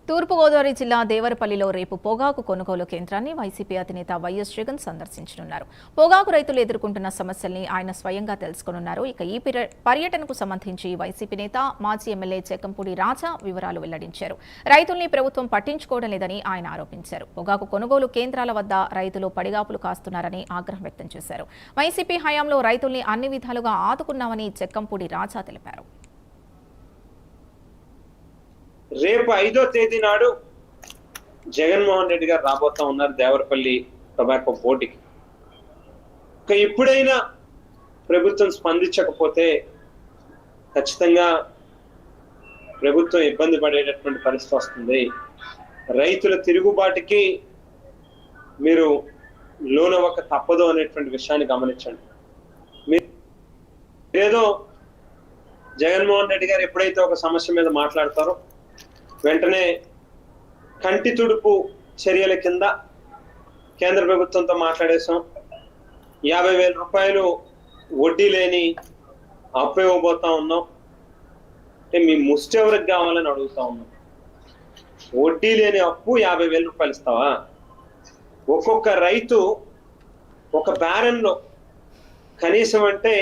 తూర్పుగోదావరి జిల్లా దేవరపల్లిలో రేపు పొగాకు కొనుగోలు కేంద్రాన్ని వైసీపీ అధినేత వైఎస్ జగన్ సందర్శించనున్నారు. పొగాకు రైతులు ఎదుర్కొంటున్న సమస్యల్ని ఆయన స్వయంగా తెలుసుకోనున్నారు. ఇక ఈ పర్యటనకు సంబంధించి వైసీపీ నేత మాజీ ఎమ్మెల్యే చెక్కంపూడి రాజా వివరాలు వెల్లడించారు. రైతుల్ని ప్రభుత్వం పట్టించుకోవడం లేదని ఆయన ఆరోపించారు. పొగాకు కొనుగోలు కేంద్రాల వద్ద రైతులు పడిగాపులు కాస్తున్నారని ఆగ్రహం వ్యక్తం చేశారు. వైసీపీ హయాంలో రైతుల్ని అన్ని విధాలుగా ఆదుకున్నామని చెక్కంపూడి రాజా తెలిపారు. రేపు 5వ తేదీ నాడు జగన్మోహన్ రెడ్డి గారు రాబోతా ఉన్నారు దేవరపల్లి టొబాకో బోర్డుకి. ఇప్పుడైనా ప్రభుత్వం స్పందించకపోతే ఖచ్చితంగా ప్రభుత్వం ఇబ్బంది పడేటటువంటి పరిస్థితి వస్తుంది. రైతుల తిరుగుబాటుకి మీరు లోనవ్వక తప్పదు అనేటువంటి విషయాన్ని గమనించండి. మీరేదో జగన్మోహన్ రెడ్డి గారు ఎప్పుడైతే ఒక సమస్య మీద మాట్లాడతారో వెంటనే కంటి తుడుపు చర్యల కింద కేంద్ర ప్రభుత్వంతో మాట్లాడేశాం, 50,000 రూపాయలు వడ్డీ లేని అప్పు ఇవ్వబోతా ఉన్నాం అంటే మీ ముష్టి ఎవరికి కావాలని అడుగుతా ఉన్నాం. వడ్డీ లేని అప్పు 50,000 రూపాయలు ఇస్తావా? ఒక్కొక్క రైతు ఒక బ్యారెన్లో కనీసం అంటే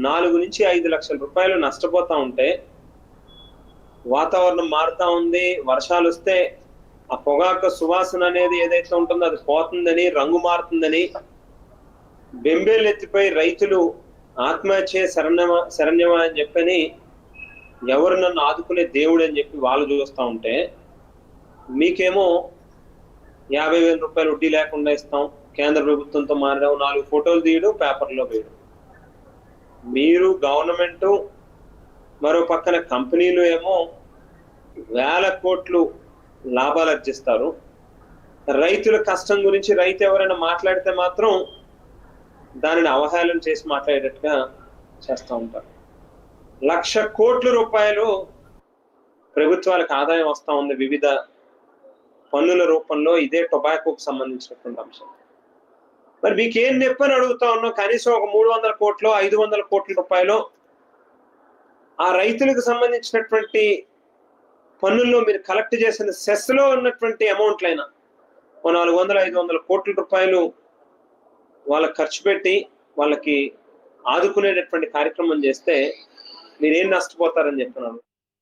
4 నుంచి 5 లక్షల రూపాయలు నష్టపోతా ఉంటే, వాతావరణం మారుతా ఉంది, వర్షాలు వస్తే ఆ పొగాకు సువాసన అనేది ఏదైతే ఉంటుందో అది పోతుందని, రంగు మారుతుందని బెంబేలు ఎత్తిపోయి రైతులు ఆత్మహత్య శరణ్యమా అని చెప్పని ఎవరు నన్ను ఆదుకునే దేవుడు అని చెప్పి వాళ్ళు చూస్తూ ఉంటే, మీకేమో 50,000 రూపాయలు వడ్డీ లేకుండా ఇస్తాం, కేంద్ర ప్రభుత్వంతో మారడం, 4 ఫోటోలు తీయడం, పేపర్లో వేయడం. మీరు గవర్నమెంట్, మరో పక్కన కంపెనీలు ఏమో వేల కోట్లు లాభాలు ఆర్జిస్తారు. రైతుల కష్టం గురించి రైతు ఎవరైనా మాట్లాడితే మాత్రం దానిని అవహేళన చేసి మాట్లాడేటట్టుగా చేస్తూ ఉంటారు. 1,00,000 కోట్ల రూపాయలు ప్రభుత్వాలకు ఆదాయం వస్తూ ఉంది వివిధ పన్నుల రూపంలో, ఇదే టొబాకోకు సంబంధించినటువంటి అంశం. మరి మీకేం నొప్పని అడుగుతా ఉన్నాం. కనీసం ఒక 300 కోట్లు 500 కోట్ల రూపాయలు ఆ రైతులకు సంబంధించినటువంటి పన్నుల్లో మీరు కలెక్ట్ చేసిన సెస్ లో ఉన్నటువంటి అమౌంట్లైనా 400-500 కోట్ల రూపాయలు వాళ్ళకి ఖర్చు పెట్టి వాళ్ళకి ఆదుకునేటటువంటి కార్యక్రమం చేస్తే మీరేం నష్టపోతారని చెప్తున్నారు.